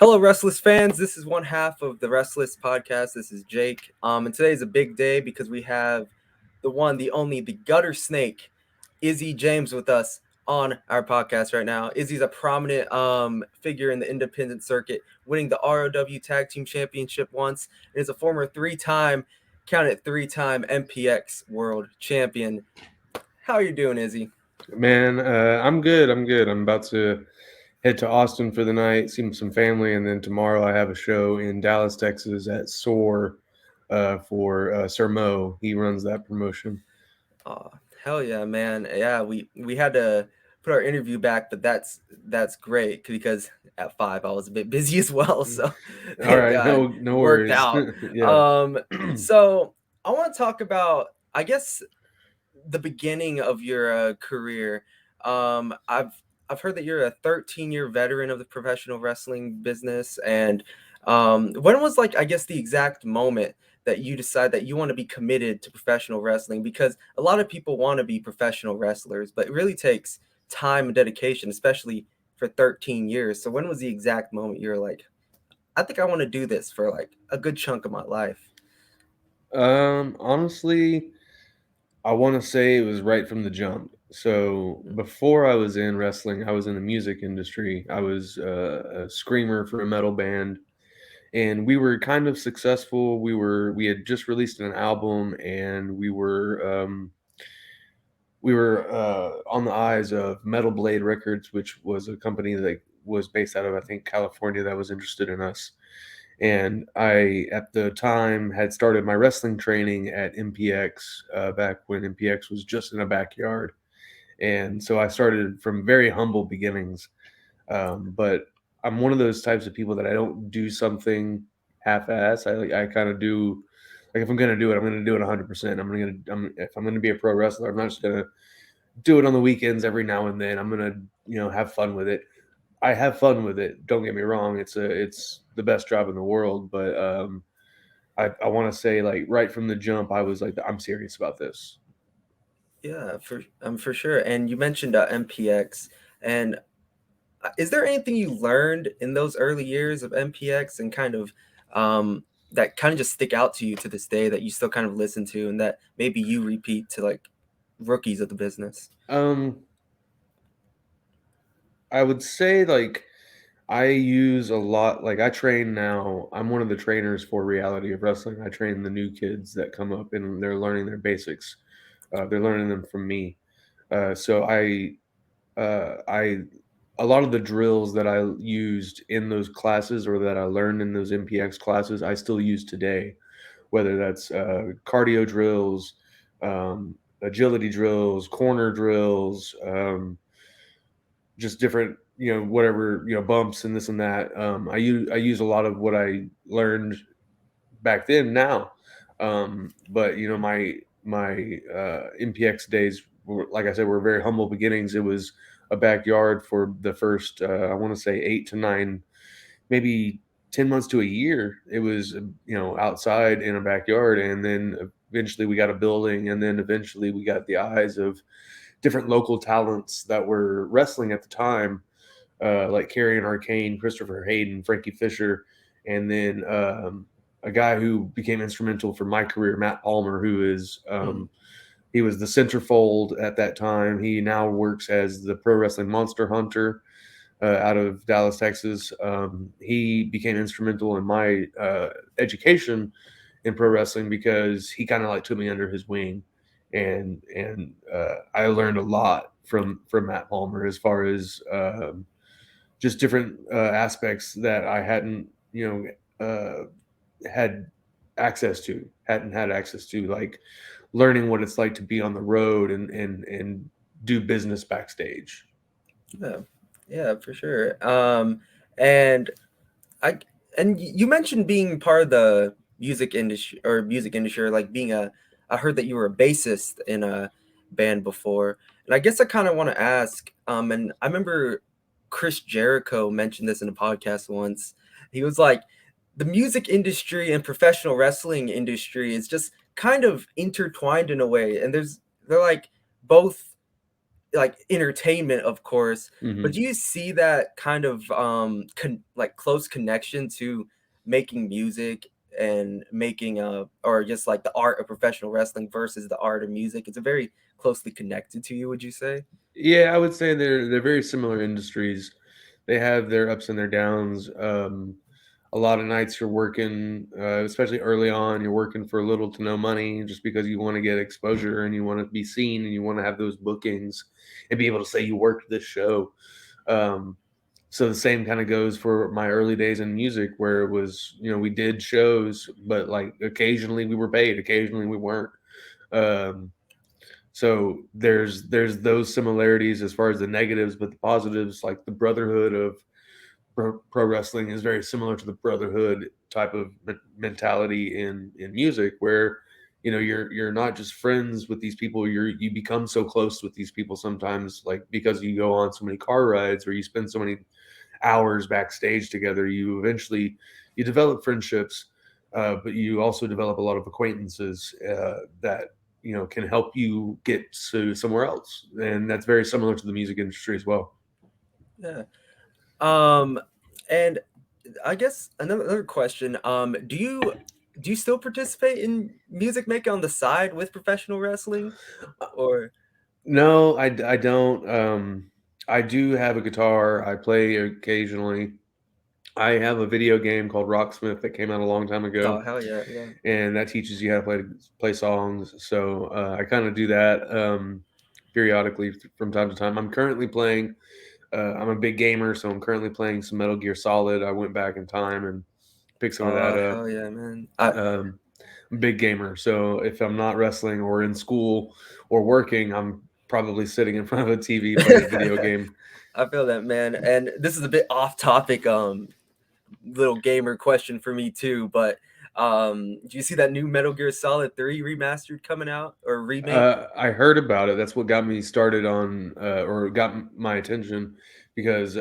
Hello, Wrestless fans. This is one half of the Wrestless podcast. This is Jake. And today is a big day because we have the one, the only, the gutter snake, Izzy James, with us on our podcast right now. Izzy's a prominent figure in the independent circuit, winning the ROW Tag Team Championship once, and is a former three-time MPX World Champion. How are you doing, Izzy? Man, I'm good. I'm about to head to Austin for the night, see some family, and then tomorrow I have a show in Dallas, Texas at SOAR for Sir Mo. He runs that promotion. Oh, hell yeah, man. Yeah, we had to put our interview back, but that's great because at 5 I was a bit busy as well, so All it right, no worked worries. out. Yeah. So I want to talk about, I guess, the beginning of your career. I've heard that you're a 13-year veteran of the professional wrestling business, and when was, like, I guess, the exact moment that you decide that you want to be committed to professional wrestling? Because a lot of people want to be professional wrestlers, but it really takes time and dedication, especially for 13 years. So when was the exact moment you're like, I think I want to do this for like a good chunk of my life? Honestly, I want to say it was right from the jump. So before I was in wrestling, I was in the music industry. I was a screamer for a metal band, and we were kind of successful. We had just released an album, and we were on the eyes of Metal Blade Records, which was a company that was based out of, I think, California, that was interested in us. And I, at the time, had started my wrestling training at MPX back when MPX was just in a backyard. And so I started from very humble beginnings. But I'm one of those types of people that I don't do something half-ass. I kind of do, like, if I'm gonna do it, I'm gonna do it 100%. If I'm gonna be a pro wrestler, I'm not just gonna do it on the weekends every now and then. I'm gonna, have fun with it. I have fun with it. Don't get me wrong. It's the best job in the world, but I want to say, like, right from the jump, I was like, I'm serious about this. Yeah, for sure. And you mentioned MPX, and is there anything you learned in those early years of MPX and kind of that kind of just stick out to you to this day that you still kind of listen to and that maybe you repeat to like rookies of the business? Um, I would say, like, I use a lot. Like, I train now. I'm one of the trainers for Reality of Wrestling. I train the new kids that come up and they're learning their basics. They're learning them from me. So I a lot of the drills that I used in those classes or that I learned in those MPX classes, I still use today, whether that's cardio drills, agility drills, corner drills, just different, whatever, bumps and this and that. I use a lot of what I learned back then now. But my MPX days were, like I said, were very humble beginnings. It was a backyard for the first, I want to say 8 to 9, maybe 10 months to a year. It was, outside in a backyard, and then eventually we got a building, and then eventually we got the eyes of different local talents that were wrestling at the time, like Karrion Arcane, Christopher Hayden, Frankie Fisher, and then a guy who became instrumental for my career, Matt Palmer, who is Mm. he was the centerfold at that time. He now works as the Pro Wrestling Monster Hunter out of Dallas, Texas. He became instrumental in my education in pro wrestling because he kind of like took me under his wing, and I learned a lot from Matt Palmer as far as just different aspects that I hadn't, had hadn't had access to, like learning what it's like to be on the road and do business backstage. Yeah, yeah, for sure. And I you mentioned being part of the music industry, or like being a. I heard that you were a bassist in a band before, and I guess I kind of want to ask. And I remember Chris Jericho mentioned this in a podcast once. He was like, the music industry and professional wrestling industry is just kind of intertwined in a way, and they're like both like entertainment, of course. But Hmm. do you see that kind of like close connection to making music and making or just like the art of professional wrestling versus the art of music? It's a very closely connected to you, would you say? Yeah, I would say they're very similar industries. They have their ups and their downs. A lot of nights you're working, especially early on, you're working for little to no money just because you want to get exposure and you want to be seen and you want to have those bookings and be able to say you worked this show. Um, so the same kind of goes for my early days in music, where it was, we did shows, but like occasionally we were paid, occasionally we weren't. Um, so there's those similarities as far as the negatives, but the positives, like the brotherhood of pro wrestling, is very similar to the brotherhood type of mentality in music, where you're not just friends with these people, you become so close with these people sometimes, like because you go on so many car rides or you spend so many hours backstage together, you eventually you develop friendships, but you also develop a lot of acquaintances that can help you get to somewhere else, and that's very similar to the music industry as well. Yeah. Um, and I guess another question. Do you still participate in music making on the side with professional wrestling, or No, I don't. I do have a guitar. I play occasionally. I have a video game called Rocksmith that came out a long time ago, oh hell yeah, yeah. and that teaches you how to play songs. So I kind of do that periodically from time to time. I'm currently playing. I'm a big gamer, so I'm currently playing some Metal Gear Solid. I went back in time and picked some of that Oh up. hell yeah, man. I Um, I'm a big gamer, so if I'm not wrestling or in school or working, I'm probably sitting in front of a TV playing a video game. I feel that, man. And this is a bit off topic, little gamer question for me too. But do you see that new Metal Gear Solid 3 remastered coming out or remake? I heard about it. That's what got me started on, or got my attention, because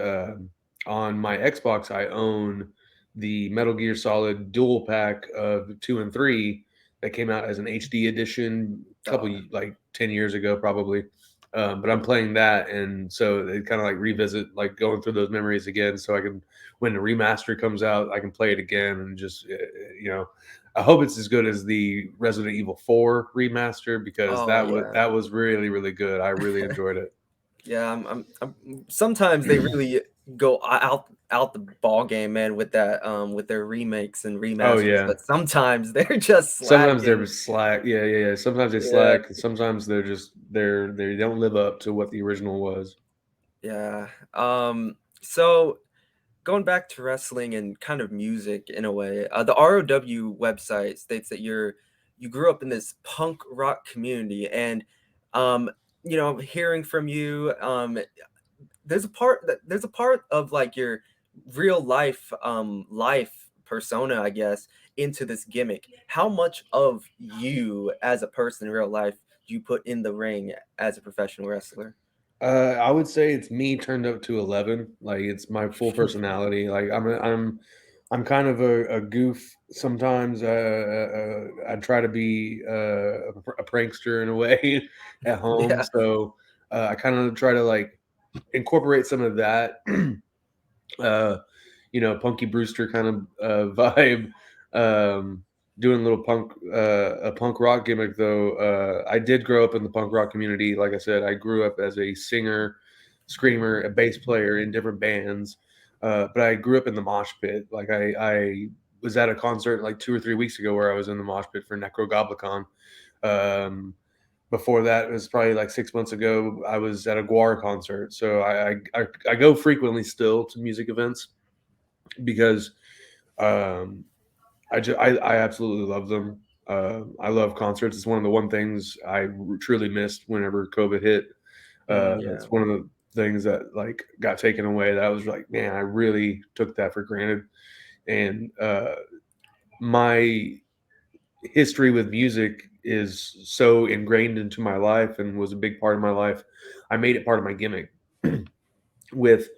on my Xbox I own the Metal Gear Solid dual pack of 2 and 3 that came out as an HD edition a couple Oh, like 10 years ago probably. But I'm playing that, and so it kind of like revisit, like going through those memories again, so I can, when the remaster comes out, I can play it again and just you know I hope it's as good as the Resident Evil 4 remaster, because oh yeah. that was really really good. I really enjoyed it. Yeah, sometimes they really go out the ball game, man, with their remakes and Oh remasters, yeah. but sometimes they're just Sometimes they're slacking. slack. Yeah, yeah, yeah. Sometimes they Yeah, slack. Sometimes they're just they don't live up to what the original was. yeah. So going back to wrestling and kind of music in a way, the ROW website states that you grew up in this punk rock community, and um, hearing from you, there's a part of like your real life persona, I guess, into this gimmick. How much of you as a person in real life do you put in the ring as a professional wrestler? I would say it's me turned up to 11. Like it's my full personality. Like I'm kind of a goof sometimes. I try to be a prankster in a way at home. Yeah. So I kind of try to like incorporate some of that, uh, Punky Brewster kind of vibe. Um, Doing a little a punk rock gimmick though. I did grow up in the punk rock community. Like I said, I grew up as a singer, screamer, a bass player in different bands. But I grew up in the mosh pit. Like I was at a concert like 2 or 3 weeks ago where I was in the mosh pit for Necro Goblikon. Um, Before that, it was probably like 6 months ago, I was at a Guar concert. So I go frequently still to music events, because um, I absolutely love them. I love concerts. It's one of the one things I truly missed whenever COVID hit. Yeah. It's one of the things that like got taken away. That I was like, man, I really took that for granted. And my history with music is so ingrained into my life and was a big part of my life. I made it part of my gimmick with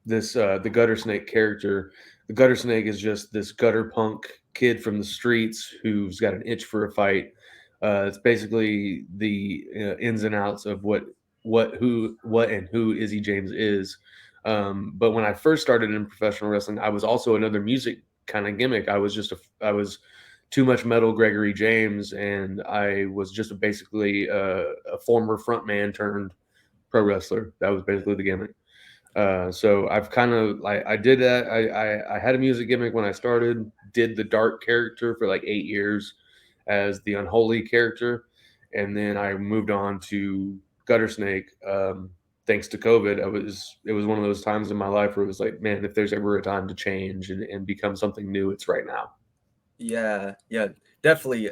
this the gutter snake character. The gutter snake is just this gutter punk kid from the streets who's got an itch for a fight. It's basically the ins and outs of what what and who Izzy James is. But when I first started in professional wrestling, I was also another music kind of gimmick. I was too much metal Gregory James, and I was just basically a former frontman turned pro wrestler. That was basically the gimmick. So I've kind of like I did that. I had a music gimmick when I started. Did the dark character for like 8 years as the unholy character, and then I moved on to Gutter Snake. Thanks to COVID, it was one of those times in my life where it was like, man, if there's ever a time to change and become something new, it's right now. Yeah, yeah, definitely.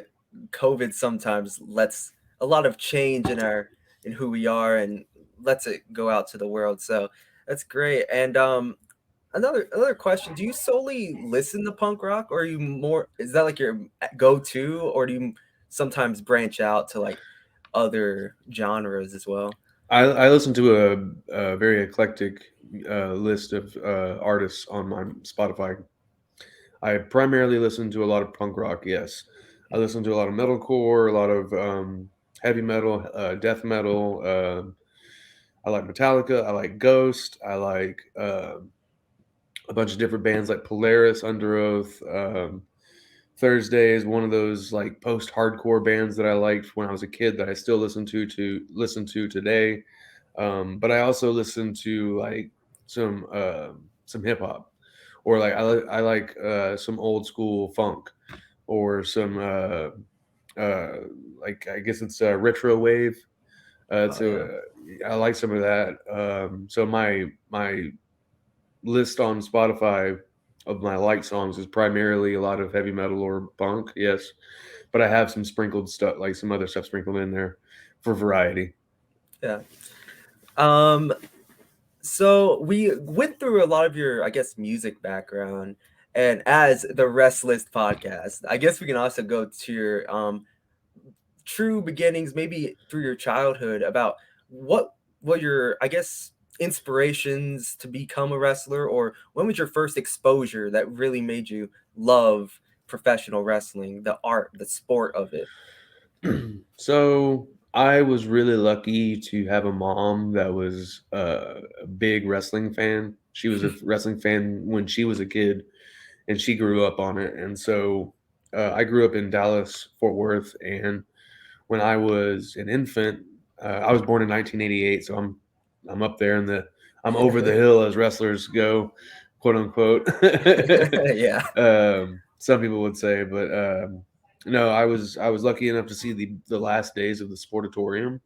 COVID sometimes lets a lot of change in our in who we are and lets it go out to the world. So that's great. And another question: do you solely listen to punk rock, or are you more? Is that like your go-to, or do you sometimes branch out to like other genres as well? I listen to a very eclectic list of artists on my Spotify. I primarily listen to a lot of punk rock. Yes, I listen to a lot of metalcore, a lot of heavy metal, death metal. I like Metallica. I like Ghost. I like a bunch of different bands like Polaris, Under Oath. Thursday is one of those like post-hardcore bands that I liked when I was a kid that I still listen to today. But I also listen to like some hip hop, or like I like some old school funk, or some uh, like I guess it's retro wave. Oh yeah, I like some of that. So my list on Spotify of my like songs is primarily a lot of heavy metal or punk. Yes, but I have some sprinkled stuff, like some other stuff sprinkled in there for variety. yeah. Um, So we went through a lot of your, I guess, music background, and as the Restless podcast, I guess we can also go to your true beginnings, maybe through your childhood, about what were your, I guess, inspirations to become a wrestler, or when was your first exposure that really made you love professional wrestling, the art, the sport of it? So I was really lucky to have a mom that was a big wrestling fan. She was a wrestling fan when she was a kid, and she grew up on it. And so I grew up in Dallas, Fort Worth, and when I was an infant, I was born in 1988, so I'm up there in the I'm over the hill as wrestlers go, quote unquote. Yeah. Some people would say, but no, I was lucky enough to see the last days of the Sportatorium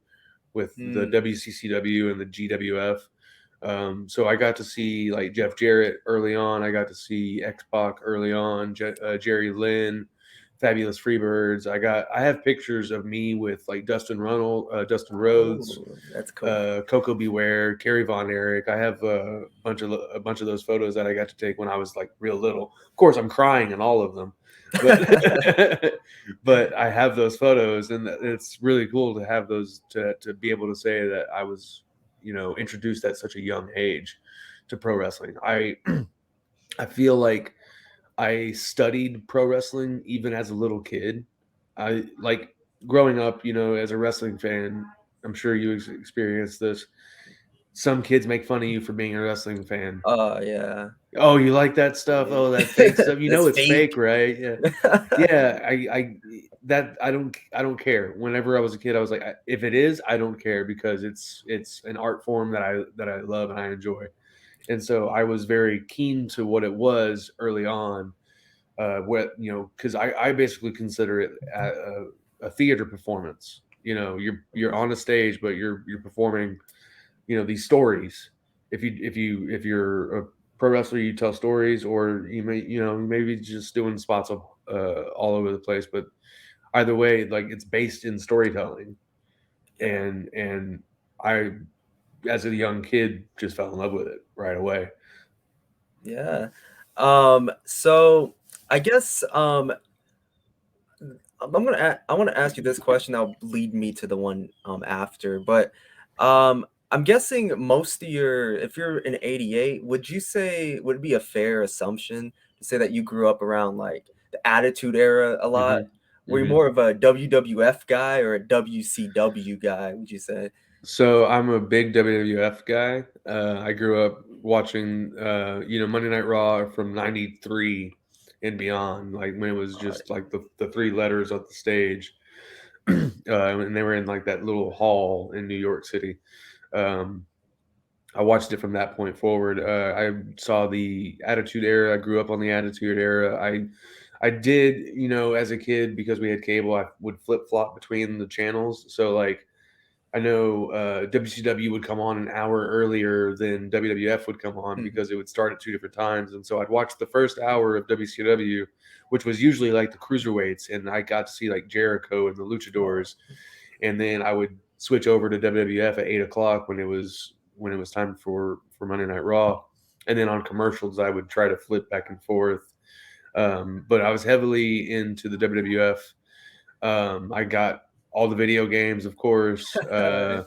with the Hmm. WCCW and the GWF. So I got to see like Jeff Jarrett early on. I got to see X Pac early on. Jerry Lynn, Fabulous Freebirds. I have pictures of me with like Dustin Rhodes, Oh, that's cool. Coco Beware, Kerry Von Erich. I have a bunch of those photos that I got to take when I was like real little. Of course, I'm crying in all of them, but but I have those photos, and it's really cool to have those to be able to say that I was introduced at such a young age to pro wrestling. I feel like I studied pro wrestling even as a little kid. I like growing up, as a wrestling fan. I'm sure you experienced this. Some kids make fun of you for being a wrestling fan. Oh yeah. Oh, you like that stuff? Oh, that fake stuff. You That's know it's fake, fake. right? Yeah, yeah. I don't care. Whenever I was a kid, I was like, if it is, I don't care because it's an art form that I love and I enjoy. And so I was very keen to what it was early on. What because I basically consider it a theater performance. You're on a stage, but you're performing these stories. If you're a pro wrestler, you tell stories, or you maybe just doing spots of all over the place. But either way, like it's based in storytelling, Yeah. and I, as a young kid, just fell in love with it right away. Yeah. So I guess I want to ask you this question that'll lead me to the one after, but I'm guessing most of your if you're in 88, would it be a fair assumption to say that you grew up around like the Attitude Era a lot? hmm Were you hmm more of a WWF guy or a WCW guy, would you say? So I'm a big WWF guy. I grew up watching, Monday Night Raw from '93 and beyond, like when it was just like the three letters on the stage, and they were in like that little hall in New York City. Um, I watched it from that point forward. I saw the Attitude Era. I grew up on the Attitude Era. I did, as a kid because we had cable, I would flip flop between the channels. So like I know WCW would come on an hour earlier than WWF would come on Mhm. because it would start at two different times. And so I'd watch the first hour of WCW, which was usually like the cruiserweights, and I got to see like Jericho and the Oh. Luchadors. And then I would switch over to WWF at 8 o'clock when it was time for Monday Night Raw. And then on commercials, I would try to flip back and forth. But I was heavily into the WWF. I got all the video games, of course. I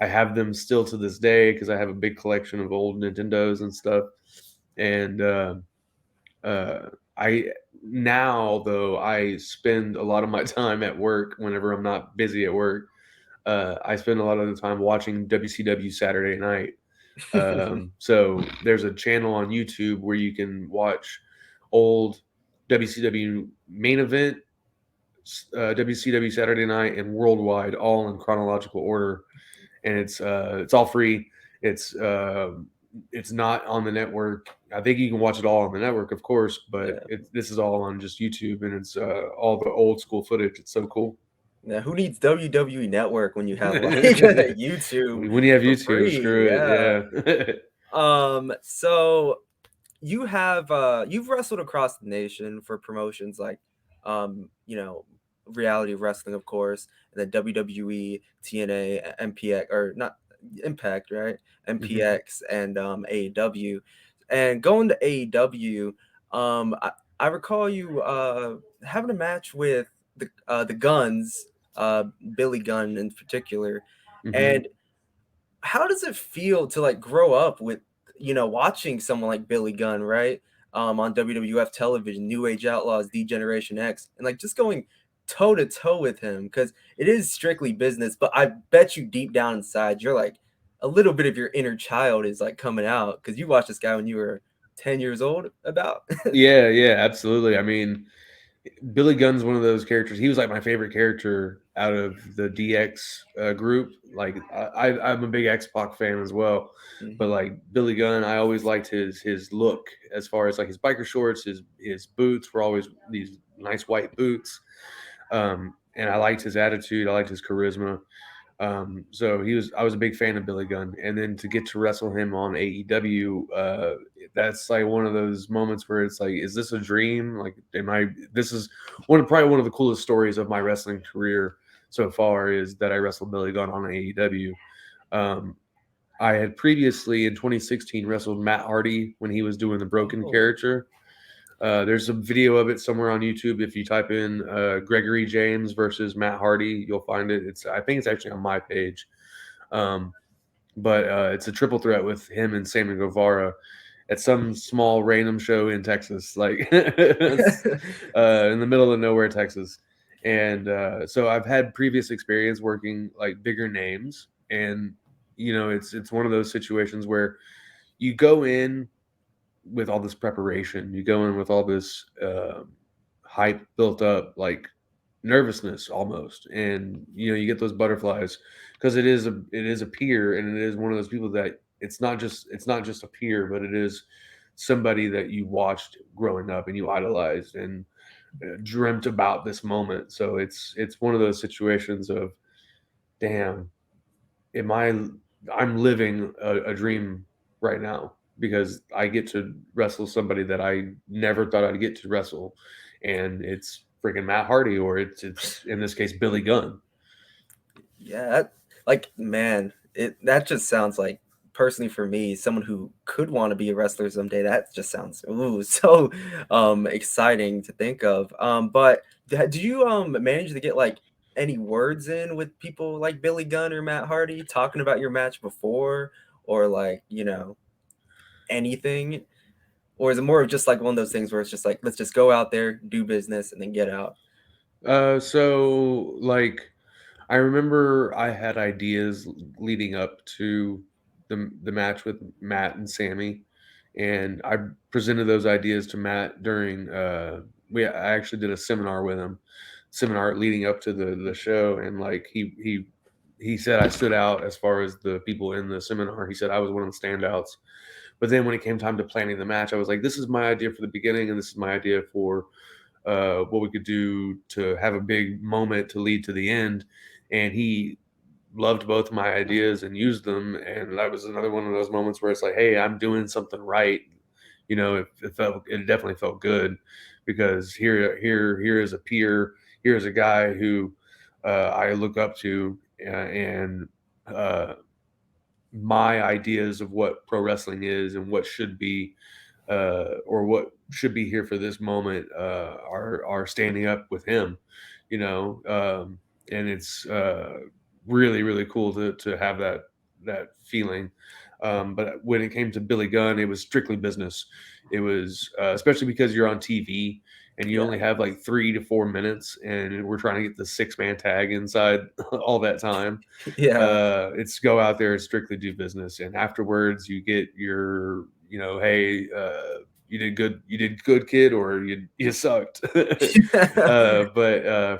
have them still to this day because I have a big collection of old Nintendos and stuff. And uh, I now though I spend a lot of my time at work whenever I'm not busy at work. I spend a lot of the time watching WCW Saturday Night. So there's a channel on YouTube where you can watch old WCW main event, WCW Saturday Night, and Worldwide, all in chronological order, and it's all free. It's it's not on the network. I think you can watch it all on the network, of course, but Yeah. this is all on just YouTube, and it's all the old school footage. It's so cool. Now, who needs WWE Network when you have like YouTube When you have for YouTube, free? screw it. Yeah. Yeah. So you've wrestled across the nation for promotions like you know reality wrestling, of course, and then WWE, TNA, MPX, or not Impact, right? Hmm. MPX and AEW. And going to AEW, I recall you having a match with the Guns, uh Billy Gunn in particular. Hmm. And how does it feel to like grow up with watching someone like Billy Gunn, right? On WWF television, New Age Outlaws, D Generation X, and like just going toe to toe with him because it is strictly business. But I bet you deep down inside, you're like a little bit of your inner child is like coming out because you watched this guy when you were 10 years old, about. Yeah, yeah, absolutely. I mean, Billy Gunn's one of those characters. He was like my favorite character out of the DX group. Like I'm a big X Pac fan as well, but Mhm. like Billy Gunn, I always liked his look as far as like his biker shorts, his boots were always these nice white boots, and I liked his attitude. I liked his charisma. So I was a big fan of Billy Gunn, and then to get to wrestle him on AEW, that's like one of those moments where it's like, is this a dream? Like, am I? This is probably one of the coolest stories of my wrestling career so far is that I wrestled Billy Gunn on AEW. Um, I had previously in 2016 wrestled Matt Hardy when he was doing the Broken Oh. character. There's a video of it somewhere on YouTube. If you type in Gregory James versus Matt Hardy, you'll find it. I think it's actually on my page. Um, but it's a triple threat with him and Sammy Guevara at some small random show in Texas, like in the middle of nowhere, Texas. And so I've had previous experience working like bigger names, and it's one of those situations where you go in with all this preparation. You go in with all this hype built up, like nervousness almost, and you get those butterflies because it is a peer, and it is one of those people that it's not just a peer, but it is somebody that you watched growing up and you idolized and dreamt about this moment. So it's one of those situations of, damn, am I'm living a dream right now because I get to wrestle somebody that I never thought I'd get to wrestle, and it's freaking Matt Hardy, or it's in this case Billy Gunn. Yeah, like, man, that just sounds like, personally for me, someone who could want to be a wrestler someday. That just sounds so exciting to think of. But do you manage to get like any words in with people like Billy Gunn or Matt Hardy talking about your match before, or like anything, or is it more of just like one of those things where it's just like, let's just go out there, do business, and then get out? So like I remember I had ideas leading up to the match with Matt and Sammy, and I presented those ideas to Matt during I actually did a seminar with him, seminar leading up to the show, and like he said I stood out as far as the people in the seminar. He said I was one of the standouts. But then when it came time to planning the match, I was like, this is my idea for the beginning, and this is my idea for what we could do to have a big moment to lead to the end. And he loved both my ideas and used them. And that was another one of those moments where it's like, hey, I'm doing something right. You know, it definitely felt good because here is a peer, here is a guy who I look up to, and uh, my ideas of what pro wrestling is and what should be or what should be here for this moment are standing up with him, you know, and it's really really cool to have that feeling. But when it came to Billy Gunn, it was strictly business. It was especially because you're on TV and you Yeah. only have like 3 to 4 minutes, and we're trying to get the 6 man tag inside all that time. Yeah. It's go out there and strictly do business, and afterwards you get your, you know, hey, you did good, kid, or you sucked. But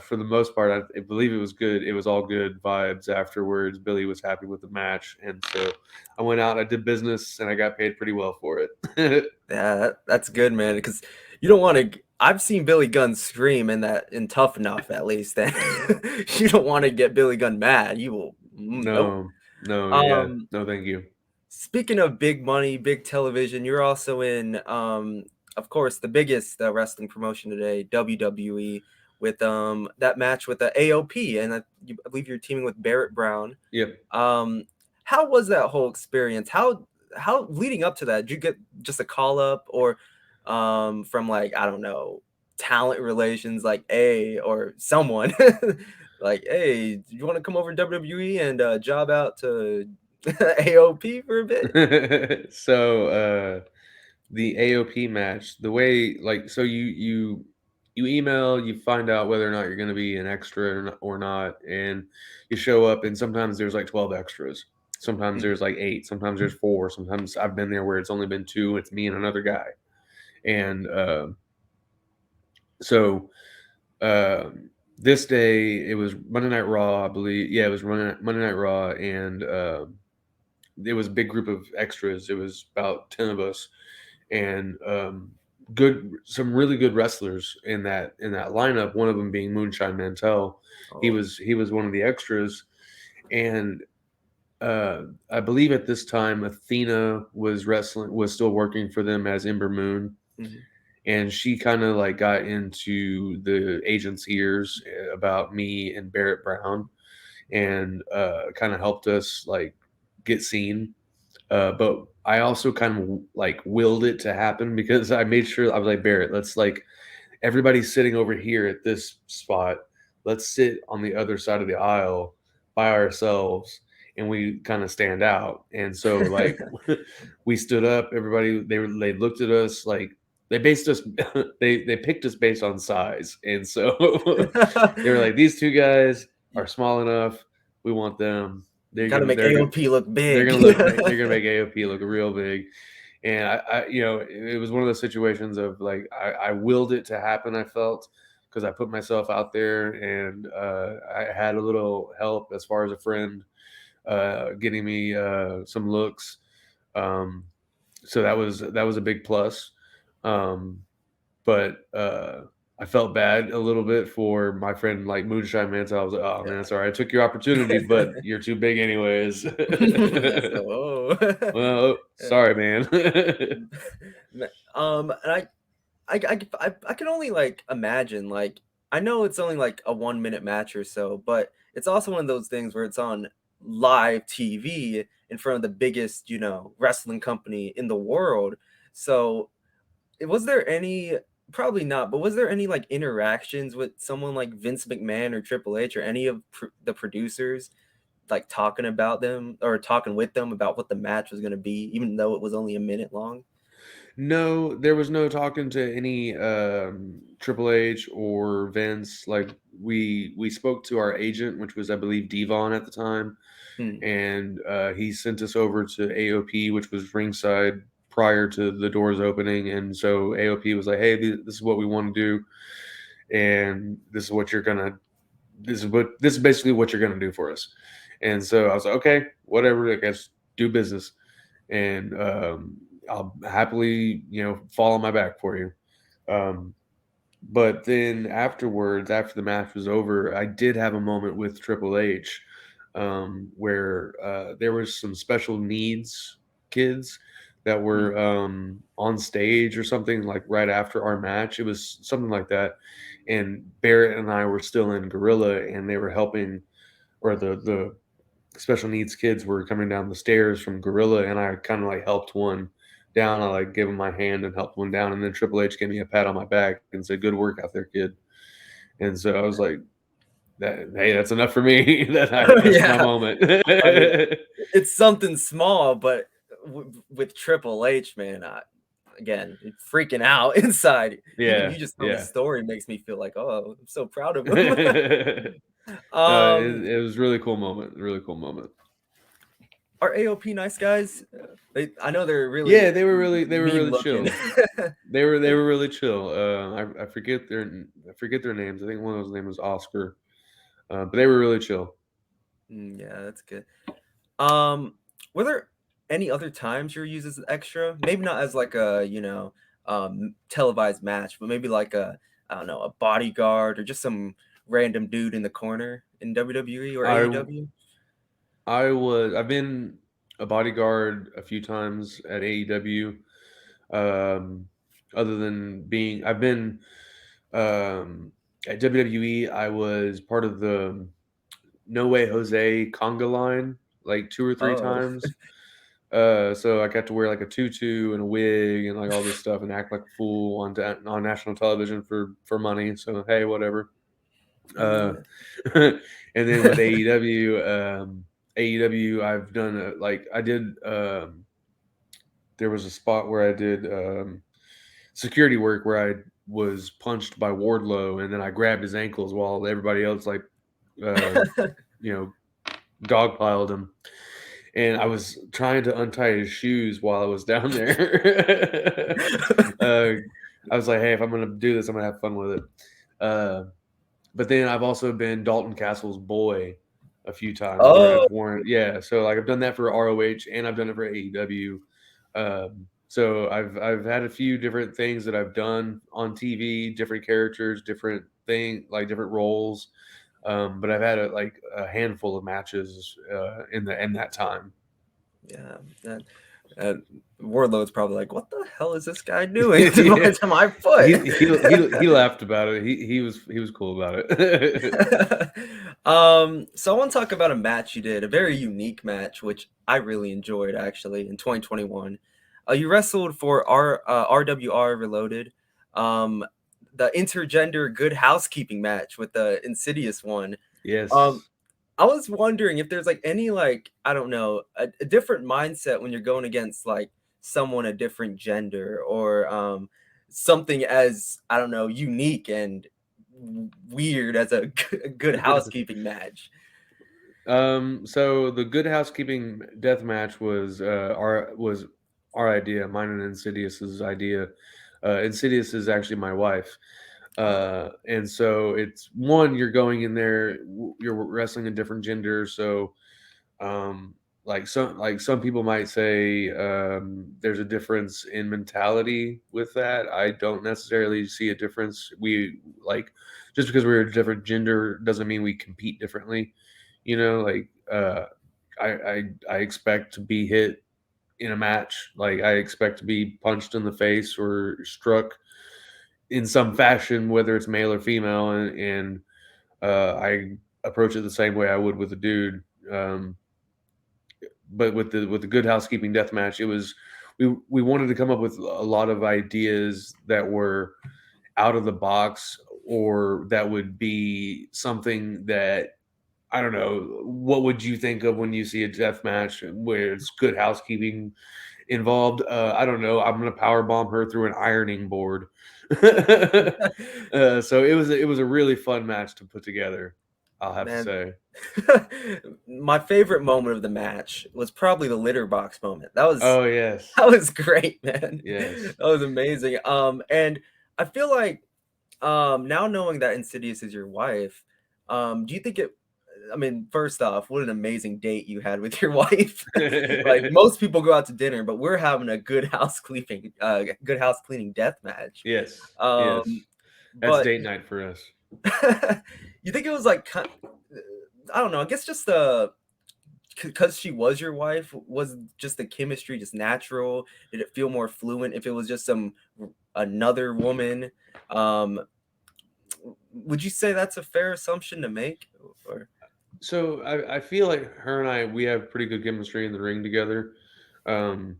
for the most part, I believe it was good. It was all good vibes afterwards. Billy was happy with the match, and so I went out, I did business, and I got paid pretty well for it. Yeah, that's good, man. Because you don't want to. I've seen Billy Gunn scream in Tough Enough, at least. Then you don't want to get Billy Gunn mad. You will. Nope. No, no, yeah, Um, no, thank you. Speaking of big money, big television, you're also in, of course, the biggest wrestling promotion today, WWE, with that match with the AOP, and I believe you're teaming with Barrett Brown. Yep. Um, how was that whole experience? How leading up to that, did you get just a call up or from like, I don't know, talent relations like A or someone like, hey, do you want to come over to WWE and job out to AOP for a bit? So the AOP match, the way, like, so you email, you find out whether or not you're going to be an extra or not, and you show up, and sometimes there's like 12 extras, sometimes Mhm. there's like 8, sometimes there's 4, sometimes I've been there where it's only been 2, it's me and another guy. And so this day it was Monday Night Raw, I believe. Yeah, it was Monday Night Raw, and it was a big group of extras. It was about 10 of us, and some really good wrestlers in that lineup. One of them being Moonshine Mantel. He Oh. was he was one of the extras, and I believe at this time Athena was still working for them as Ember Moon, Mhm. and she kind of like got into the agent's ears about me and Barrett Brown, and kind of helped us like get seen. But I also kind of like willed it to happen because I made sure I was like, Barrett, let's like, everybody's sitting over here at this spot. Let's sit on the other side of the aisle by ourselves, and we kind of stand out. And so like we stood up, everybody they looked at us like they based us they picked us based on size. And so they were like, these two guys You are small enough. We want them. They're gotta gonna make they're gonna AOP look they're big. gonna look they're gonna make AOP look real big. And it was one of those situations of like I willed it to happen. I felt because I put myself out there, and I had a little help as far as a friend getting me some looks. Um, so that was a big plus. Um, but I felt bad a little bit for my friend like Moonshine Man. So I was like, oh man, sorry, I took your opportunity, but you're too big anyways. So, oh. Well, Yeah. sorry, man. And I can only like imagine like I know it's only like a 1 minute match or so, but it's also one of those things where it's on live TV in front of the biggest, wrestling company in the world. So was there any, probably not, but was there any like interactions with someone like Vince McMahon or Triple H or any of the producers like talking about them or talking with them about what the match was going to be, even though it was only a minute long? No, there was no talking to any Triple H or Vince. Like we spoke to our agent, which was I believe Devon at the time, Hmm. and he sent us over to AOP, which was ringside prior to the doors opening. And so AOP was like, "Hey, this is what we want to do, and this is what you're gonna. This is basically what you're gonna do for us." And so I was like, "Okay, whatever. I guess do business." And I'll happily, fall on my back for you. Um, but then afterwards, after the match was over, I did have a moment with Triple H where there was some special needs kids that Hmm. were on stage or something like right after our match. It was something like that. And Barrett and I were still in Gorilla, and they were helping, or the special needs kids were coming down the stairs from Gorilla, and I kind of like helped one down. I like gave him my hand and helped one down, and then Triple H gave me a pat on my back and said, "Good work out there, kid." And so I was like, "That hey, that's enough for me. That's my Yeah. moment." I mean, it's something small, but with Triple H, man, again, freaking out inside. Even Yeah, you just telling the yeah. story makes me feel like, oh, I'm so proud of him. It, um, it was a really cool moment. Really cool moment. are AOP nice guys? I know they're really Yeah, they were really mean looking. chill. They were really chill. I forget their names. I think one of those names was Oscar. But they were really chill. Yeah, that's good. Um, were there any other times you were used as an extra? Maybe not as like a, televised match, but maybe like a, I don't know, a bodyguard or just some random dude in the corner in WWE or I AEW? I've been a bodyguard a few times at AEW. Um, other than being, I've been um, at WWE. I was part of the No Way Jose conga line like two or three Oh, times. So I got to wear like a tutu and a wig and like all this stuff and act like a fool on national television for money. So hey, whatever. Uh, yeah. and then with AEW, I've done like I did. There was a spot where I did security work where I was punched by Wardlow, and then I grabbed his ankles while everybody else like uh, you know dogpiled him, and I was trying to untie his shoes while I was down there. uh, I was like, hey, if I'm gonna do this, I'm gonna have fun with it. Uh, but then I've also been Dalton Castle's boy a few times where Oh, I've worn, yeah. So like I've done that for ROH and I've done it for AEW. So I've had a few different things that I've done on TV, different characters, different thing like different roles. But I've had like a handful of matches in that time. yeah. And Wardlow's probably like, what the hell is this guy doing Yeah, to my foot? he laughed about it. He was cool about it. So I want to talk about a match you did, a very unique match, which I really enjoyed actually in 2021. You wrestled for RWR Reloaded, um, the intergender good housekeeping match with the Insidious one. Um, Yes. I was wondering if there's like any like I don't know a different mindset when you're going against like someone a different gender or something as I don't know unique and weird as a good housekeeping match. So the Good Housekeeping death match was our idea, mine and Insidious's idea. Insidious is actually my wife. Oh, And so it's one, you're going in there, you're wrestling a different gender, so um some people might say there's a difference in mentality with that. I don't necessarily see a difference. We like just because we're a different gender doesn't mean we compete differently. Like I expect to be hit in a match. Like I expect to be punched in the face or struck in some fashion, whether it's male or female, and I approach it the same way I would with a dude. Um, but with the Good Housekeeping death match, it was we wanted to come up with a lot of ideas that were out of the box or that would be something that I don't know, what would you think of when you see a death match where it's good housekeeping involved? I don't know. I'm gonna power bomb her through an ironing board. So it was a really fun match to put together. I'll have to Man, say. my favorite moment of the match was probably the litter box moment. That was Oh yes, that was great, man. yes. That was amazing. And I feel like now knowing that Insidious is your wife, do you think it I mean, first off, what an amazing date you had with your wife. Like most people go out to dinner, but we're having a good house cleaning death match. Yes, yes. Um, That's but date night for us. you think it was like I don't know, I guess just because she was your wife, was just the chemistry just natural? Did it feel more fluent if it was just some another woman? Um, would you say that's a fair assumption to make? Or So I feel like her and I we have pretty good chemistry in the ring together. Um,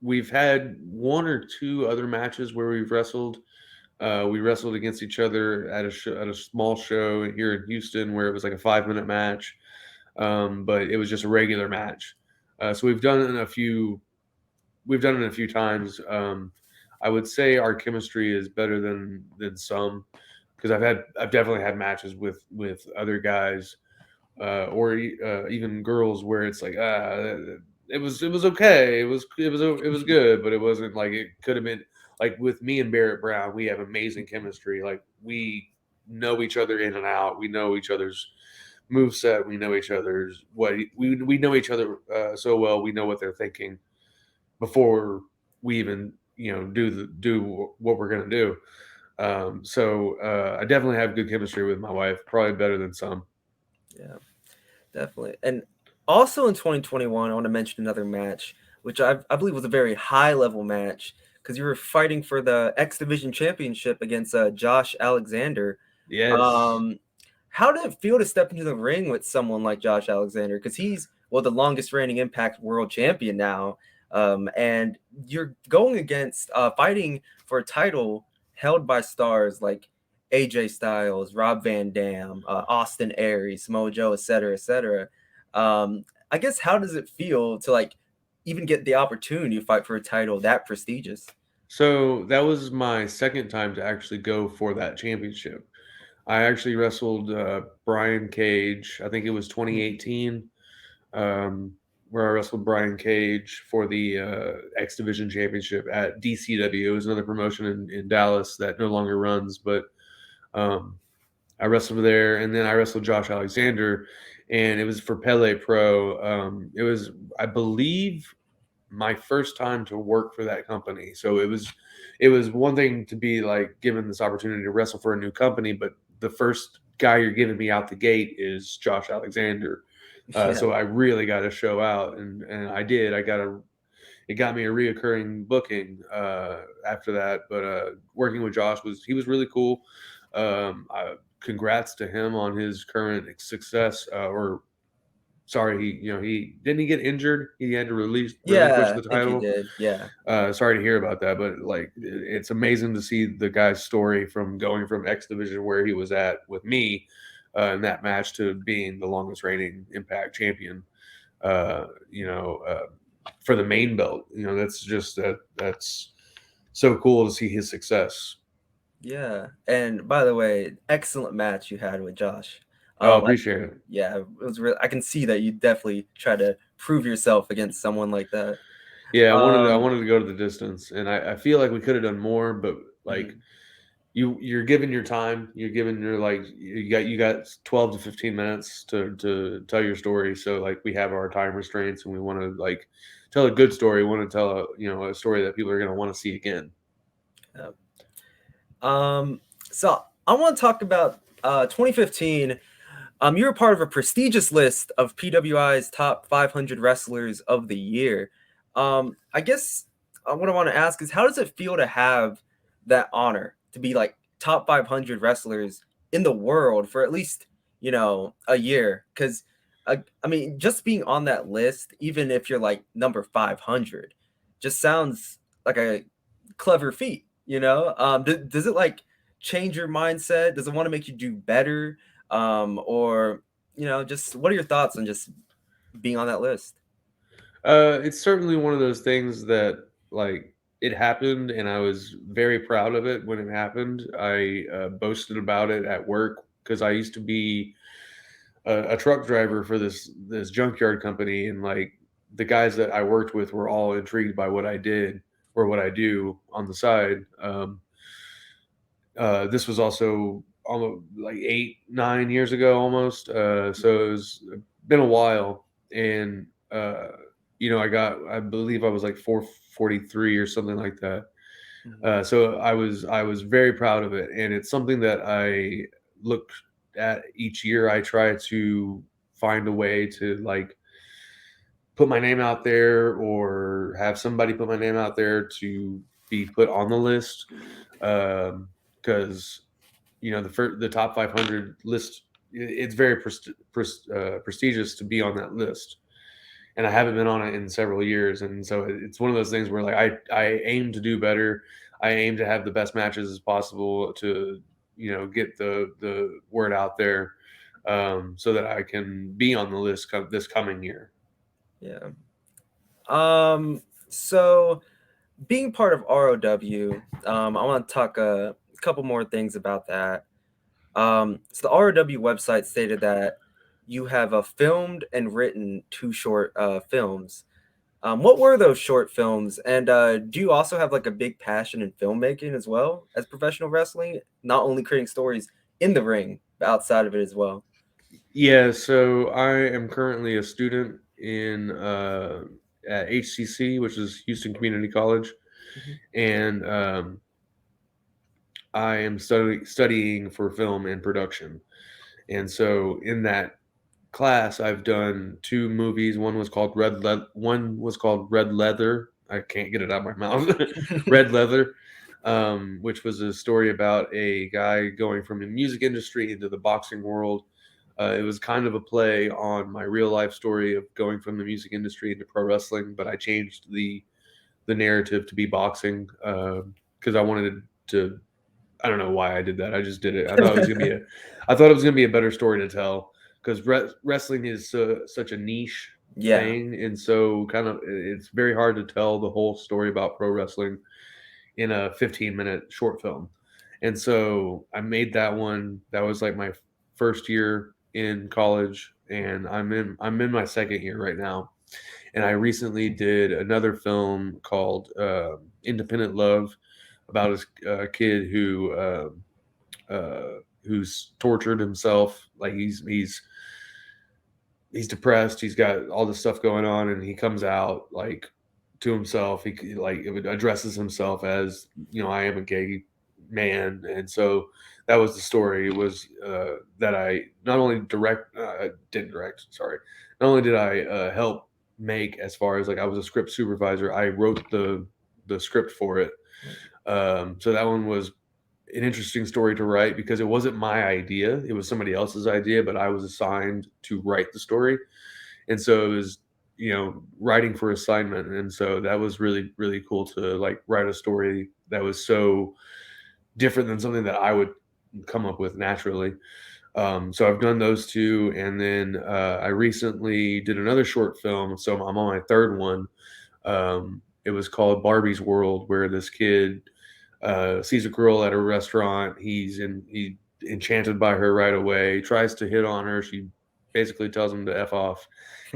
we've had one or two other matches where we've wrestled. We wrestled against each other at at a small show here in Houston where it was like a 5 minute match, but it was just a regular match. So we've done it a few times. I would say our chemistry is better than some because I've definitely had matches with other guys or even girls where it's like it was okay, it was good, but it wasn't like it could have been. Like with me and Barrett Brown, we have amazing chemistry. Like we know each other in and out. We know each other's move set. We know each other's what we know each other so well. We know what they're thinking before we even do what we're gonna do. So I definitely have good chemistry with my wife, probably better than some. yeah. Definitely. And also in 2021, I want to mention another match, which I believe was a very high level match because you were fighting for the X Division Championship against Josh Alexander. Yes. Um, how did it feel to step into the ring with someone like Josh Alexander? Because he's, well, the longest reigning Impact World Champion now. And you're going against, fighting for a title held by stars like AJ Styles, Rob Van Dam, Austin Aries, Samoa Joe, etc., etc. I guess how does it feel to like even get the opportunity to fight for a title that prestigious? So that was my second time to actually go for that championship. I actually wrestled Brian Cage. I think it was Mhm. 2018, where I wrestled Brian Cage for the X Division Championship at DCW. It was another promotion in Dallas that no longer runs, but um, I wrestled there, and then I wrestled Josh Alexander, and it was for Pele Pro. It was, I believe, my first time to work for that company. So it was one thing to be like given this opportunity to wrestle for a new company, but the first guy you're giving me out the gate is Josh Alexander. Yeah, So I really got to show out, and I did. It got me a reoccurring booking after that. But working with Josh was really cool. Congrats to him on his current success. Or sorry, he didn't he get injured. He had to relinquish yeah, the I think he title. did. Yeah, Sorry to hear about that, but like it's amazing to see the guy's story from going from X Division where he was at with me in that match to being the longest reigning Impact champion. Uh, you know, uh, for the main belt. That's so cool to see his success. yeah. And by the way, excellent match you had with Josh. Oh, I, appreciate it. yeah, it was real. I can see that you definitely try to prove yourself against someone like that. Yeah, I Um, wanted to go to the distance, and I feel like we could have done more, but like mhm, you're given your time, you're given your like you got 12 to 15 minutes to tell your story. So like we have our time restraints, and we want to like tell a good story. We want to tell a story that people are going to want to see again. yeah. So I want to talk about 2015. You were part of a prestigious list of PWI's top 500 wrestlers of the year. I guess what I want to ask is, how does it feel to have that honor to be like top 500 wrestlers in the world for at least a year? Because I mean, just being on that list, even if you're like number 500, just sounds like a clever feat. Does it like change your mindset? Does it want to make you do better? or just what are your thoughts on just being on that list? It's certainly one of those things that like it happened, and I was very proud of it when it happened. I boasted about it at work because I used to be a truck driver for this junkyard company, and like the guys that I worked with were all intrigued by what I did or what I do on the side. This was also almost like 8 9 years ago almost, so it was been a while. And I believe I was like 443 or something like that. Mhm. So I was very proud of it, and it's something that I look at each year. I try to find a way to like put my name out there or have somebody put my name out there to be put on the list, because the top 500 list, it's very prestigious to be on that list, and I haven't been on it in several years. And so it's one of those things where like I aim to do better. I aim to have the best matches as possible to get the word out there, so that I can be on the list this coming year. Yeah. So being part of ROW, I want to talk a couple more things about that. So the ROW website stated that you have filmed and written two short films. What were those short films? And do you also have like a big passion in filmmaking as well as professional wrestling? Not only creating stories in the ring, but outside of it as well. Yeah, so I am currently a student in at HCC, which is Houston Community College, Mhm. and I am studying for film and production. And so in that class, I've done two movies. One was called Red Leather. I can't get it out of my mouth. Red Leather, which was a story about a guy going from the music industry into the boxing world. It was kind of a play on my real life story of going from the music industry into pro wrestling, but I changed the narrative to be boxing, because I wanted to. I don't know why I did that. I just did it. I thought it was gonna be a better story to tell, because wrestling is such a niche Yeah. thing, and so kind of it's very hard to tell the whole story about pro wrestling in a 15-minute short film. And so I made that one. That was like my first year in college, and I'm in my second year right now. And I recently did another film called Independent Love, about a kid who's tortured himself. Like he's depressed. He's got all this stuff going on, and he comes out like to himself. He like addresses himself as, I am a gay man. And so that was the story. It was that I not only didn't direct. Sorry, not only did I help make, as far as like I was a script supervisor. I wrote the script for it. So that one was an interesting story to write because it wasn't my idea. It was somebody else's idea, but I was assigned to write the story. And so it was, writing for assignment. And so that was really, really cool to like write a story that was so different than something that I would come up with naturally. So I've done those two. And then I recently did another short film. So I'm on my third one. It was called Barbie's World, where this kid sees a girl at a restaurant. He enchanted by her right away. Tries to hit on her. She basically tells him to f off,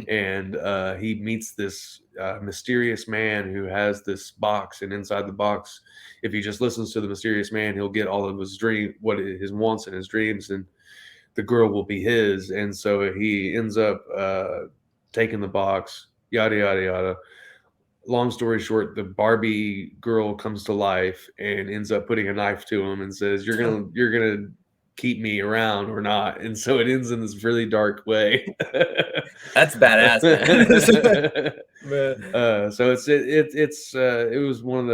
and he meets this mysterious man who has this box. And inside the box, if he just listens to the mysterious man, he'll get all of his wants and his dreams, and the girl will be his. And so he ends up taking the box. Yada yada yada. Long story short, the Barbie girl comes to life and ends up putting a knife to him and says, "You're gonna keep me around or not." And so it ends in this really dark way. That's badass, man. Man. So it was one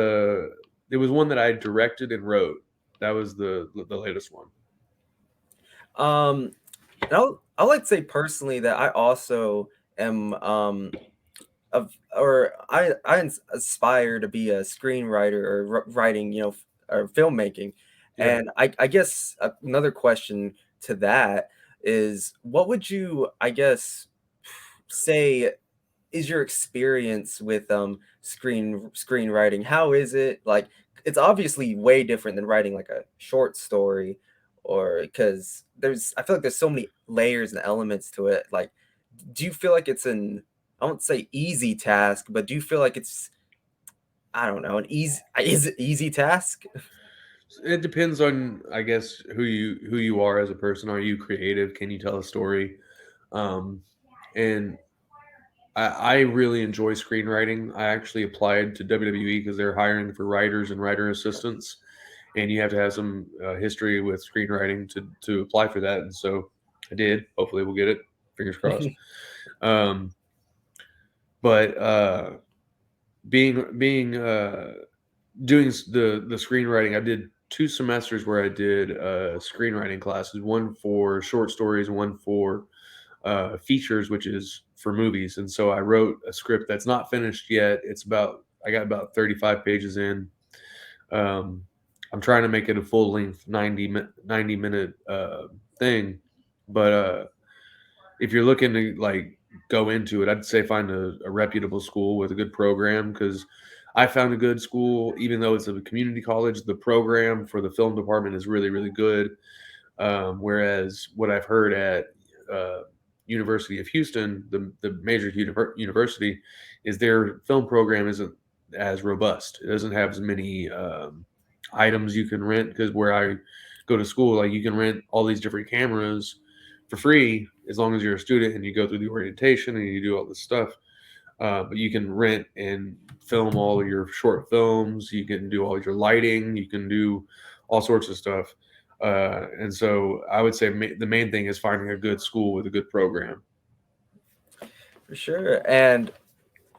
that I directed and wrote. That was the latest one. Um, and I'll like to say personally that I also am of or aspire to be a screenwriter or writing, or filmmaking. Yeah. And I guess another question to that. is what would you, I guess, say is your experience with screenwriting? How is it? Like it's obviously way different than writing like a short story or because there's I feel like there's so many layers and elements to it. Like do you feel like it's an I won't say easy task, but do you feel like it's I don't know, an easy is it easy task? It depends on, I guess, who you are as a person. Are you creative? Can you tell a story? Um, and I really enjoy screenwriting. I actually applied to WWE because they're hiring for writers and writer assistants, and you have to have some history with screenwriting to apply for that. And so I did. Hopefully, we'll get it. Fingers crossed. Um, but being doing the screenwriting, I did 2 semesters where I did screenwriting classes, one for short stories, one for features, which is for movies. And so I wrote a script that's not finished yet. I got about 35 pages in. Um, I'm trying to make it a full length 90 minute thing. But if you're looking to like go into it, I'd say find a reputable school with a good program because I found a good school, even though it's a community college. The program for the film department is really, really good. Whereas what I've heard at uh, University of Houston, the major university, is their film program isn't as robust. It doesn't have as many items you can rent because where I go to school, like you can rent all these different cameras for free as long as you're a student and you go through the orientation and you do all this stuff. But you can rent and film all your short films. You can do all your lighting. You can do all sorts of stuff. And so I would say the main thing is finding a good school with a good program. For sure. And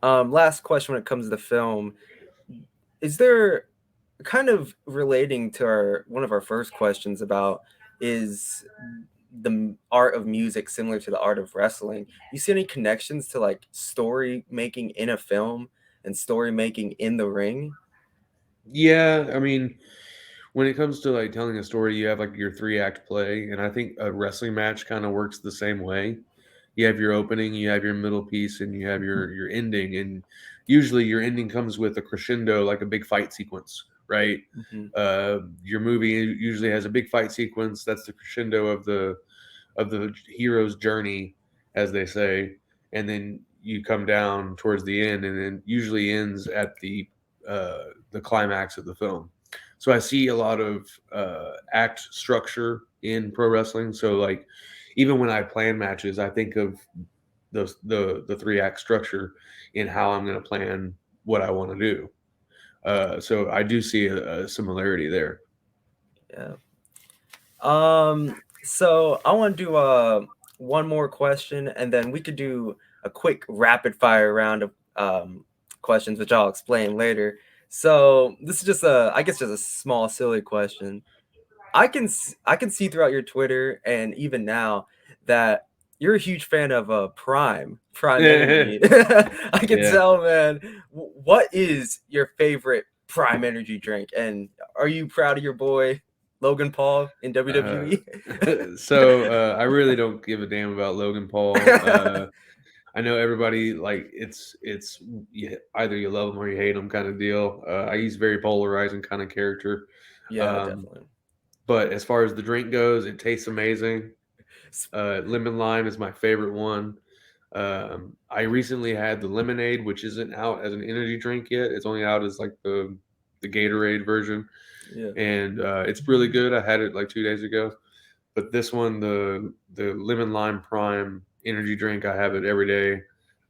last question when it comes to film, is there kind of relating to our one of our first questions about is art of music similar to the art of wrestling? You see any connections to like story making in a film and story making in the ring? Yeah, I mean, when it comes to like telling a story, you have like your 3 act play, and I think a wrestling match kind of works the same way. You have your opening, you have your middle piece, and you have your ending. And usually, your ending comes with a crescendo, like a big fight sequence, right? Hmm. Your movie usually has a big fight sequence. That's the crescendo of the hero's journey, as they say, and then you come down towards the end, and then usually ends at the climax of the film. So I see a lot of act structure in pro wrestling. So like even when I plan matches, I think of the 3 act structure in how I'm going to plan what I want to do. So I do see a similarity there. Yeah. So I want to do one more question, and then we could do a quick rapid fire round of questions, which I'll explain later. So this is just a, I guess, just a small silly question. I can see throughout your Twitter and even now that you're a huge fan of Prime Energy. I can Yeah. tell, man. What is your favorite Prime Energy drink? And are you proud of your boy Logan Paul in Uh, WWE? so I really don't give a damn about Logan Paul. I know everybody like either you love him or you hate him kind of deal. He's very polarizing kind of character. Yeah, Um, definitely. but as far as the drink goes, it tastes amazing. S- Lemon lime is my favorite one. I recently had the lemonade, which isn't out as an energy drink yet. It's only out as like the Gatorade version, Yeah. and it's really good. I had it like 2 days ago. But this one, the lemon lime prime energy drink, I have it every day.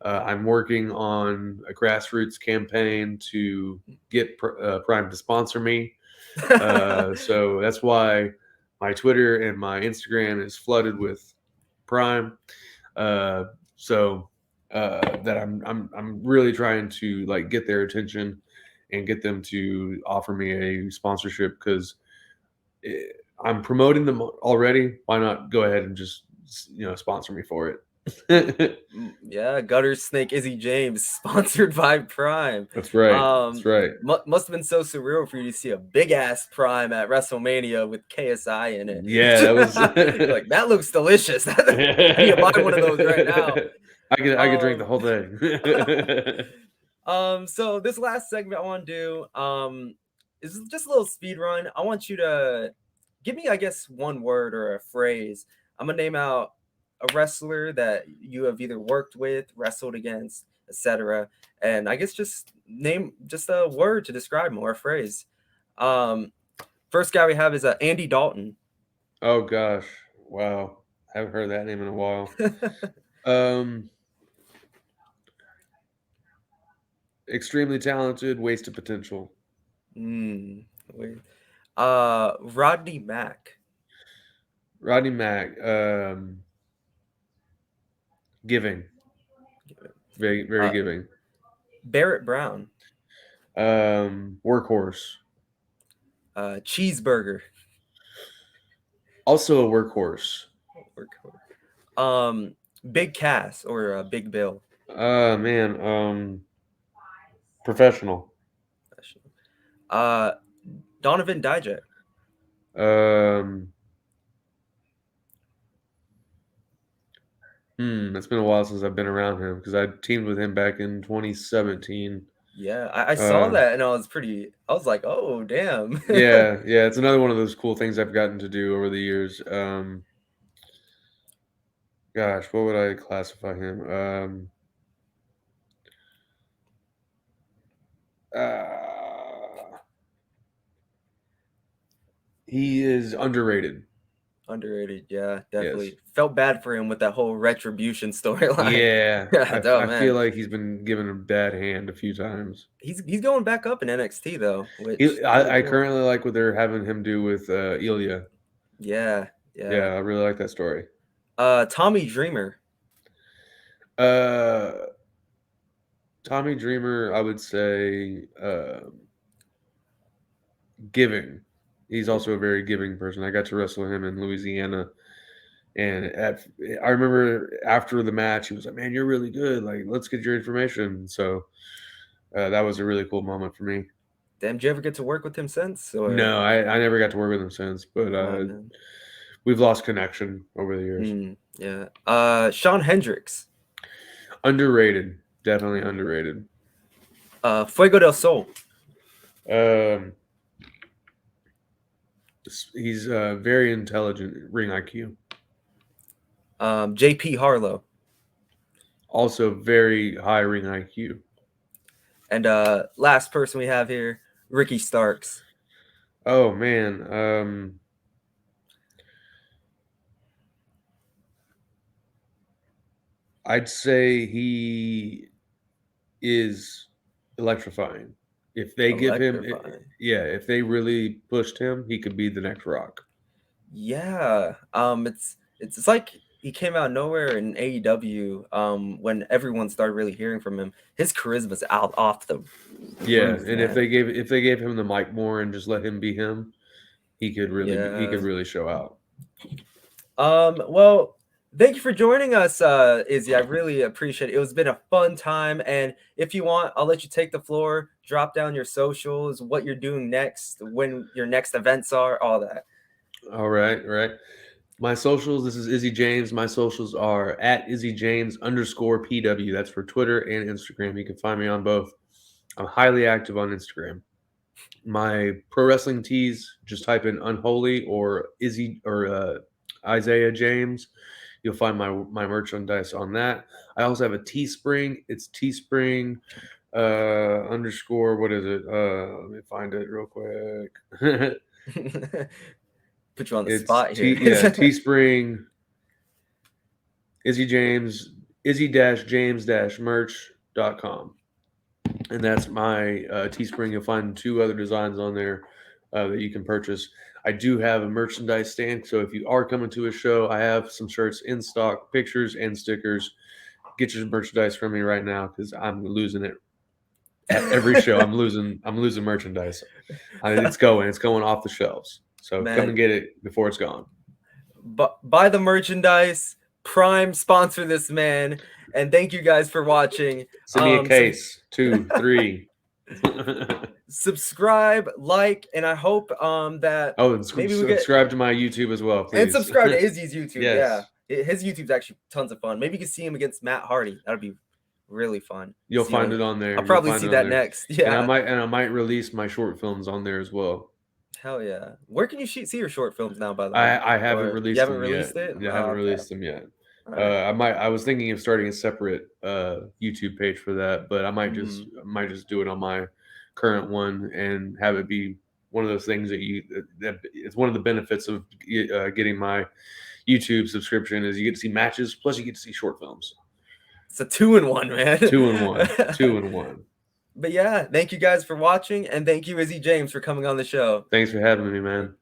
I'm working on a grassroots campaign to get Prime to sponsor me. So that's why my Twitter and my Instagram is flooded with Prime. Uh, so that I'm really trying to like get their attention and get them to offer me a sponsorship because I'm promoting them already. Why not go ahead and just sponsor me for it? Yeah, Gutter Snake Izzy James, sponsored by Prime. That's right. That's Um, right. must have been so surreal for you to see a big ass Prime at WrestleMania with KSI in it. Yeah, that was. Like that looks delicious. I need to buy one of those right now. I could drink the Um, whole thing. so this last segment I want to do is just a little speed run. I want you to give me, I guess, one word or a phrase. I'm gonna name out a wrestler that you have either worked with, wrestled against, etc. And I guess just name just a word to describe him or a phrase. Um, First guy we have is Andy Dalton. Oh gosh, wow! Haven't heard that name in a while. Um, extremely talented, wasted potential. Wait. Rodney Mack. Rodney Mack, giving, very very Uh, giving. Barrett Brown. Workhorse, Cheeseburger. also a workhorse. Um, Big Cass or Big Bill. Man, professional. Uh, Donovan Dijak. Um, it's been a while since I've been around him because I teamed with him back in 2017. Yeah, I saw Uh, that and I was pretty. I was like, oh damn. yeah, yeah, it's another one of those cool things I've gotten to do over the years. Gosh, what would I classify him? Uh, he is underrated. Underrated. Yeah, Yes. definitely. Felt bad for him with that whole retribution storyline. Yeah, Yeah, oh I feel man. like he's been given a bad hand a few times. He's going back up in NXT though, which really I cool. currently like what they're having him do with Ilya. Yeah, yeah. Yeah, I really like that story. Tommy Dreamer. Uh, Tommy Dreamer, I would say, giving. He's also a very giving person. I got to wrestle him in Louisiana, and I remember after the match, he was like, "Man, you're really good. Like, let's get your information." So that was a really cool moment for me. Damn, did you ever get to work with him since? Or No, I never got to work with him since, but oh man. we've lost connection over the years. Yeah. Sean Hendricks. Underrated, definitely underrated. Fuego del Sol. Um, he's very intelligent, ring IQ. JP Harlow. Also very high ring IQ. And last person we have here, Ricky Starks. Oh man, I'd say he is electrifying. If they give him, Electrifying. yeah, if they really pushed him, he could be the next Rock. Yeah. It's like he came out of nowhere in AEW. When everyone started really hearing from him, his charisma's out off the Yeah, roof, and man. if they gave him the mic more and just let him be him, he Yeah. could really show out. Well, thank you for joining us, Izzy. I really appreciate it. It's been a fun time, and if you want, I'll let you take the floor, drop down your socials, what you're doing next, when your next events are, all that. All right, all right. My socials. This is Izzy James. My socials are at Izzy James _ PW. That's for Twitter and Instagram. You can find me on both. I'm highly active on Instagram. My pro wrestling tees, just type in Unholy or Izzy or Isaiah James. You'll find my merchandise on that. I also have a Teespring. It's Teespring underscore. What is it? Let me find it real quick. Put you on the It's spot here. Teespring Izzy James Izzy James merch.com. And that's my Teespring. You'll find two other designs on there that you can purchase. I do have a merchandise stand, so if you are coming to a show, I have some shirts in stock, pictures and stickers. Get your merchandise from me right now because I'm losing it at every show. I'm losing merchandise. It's going off the shelves. So come and Man, get it before it's gone. but buy the merchandise, prime sponsor this man. And thank you guys for watching. Send me a Sub- case. 2, 3. subscribe, like, and I hope that Oh, and maybe we get subscribe to my YouTube as well, and please. subscribe to Izzy's YouTube. Yeah, Yes. his YouTube's actually tons of fun. Maybe you can see him against Matt Hardy. That'd be really fun. You'll find it on I'll there. You'll probably find see it on that there. next. Yeah. And I might release my short films on there as well. Hell yeah. Where can you see your short films now, by the way? I haven't Or you released haven't them yet. released it? I Oh, haven't okay. released them yet. All right. I was thinking of starting a separate YouTube page for that, but I might just do it on my current one and have it be one of those things that it's one of the benefits of getting my YouTube subscription is you get to see matches plus you get to see short films. It's a 2-in-1, man. 2-in-1. 2-in-1. But yeah, thank you guys for watching, and thank you, Izzy James, for coming on the show. Thanks for having me, man.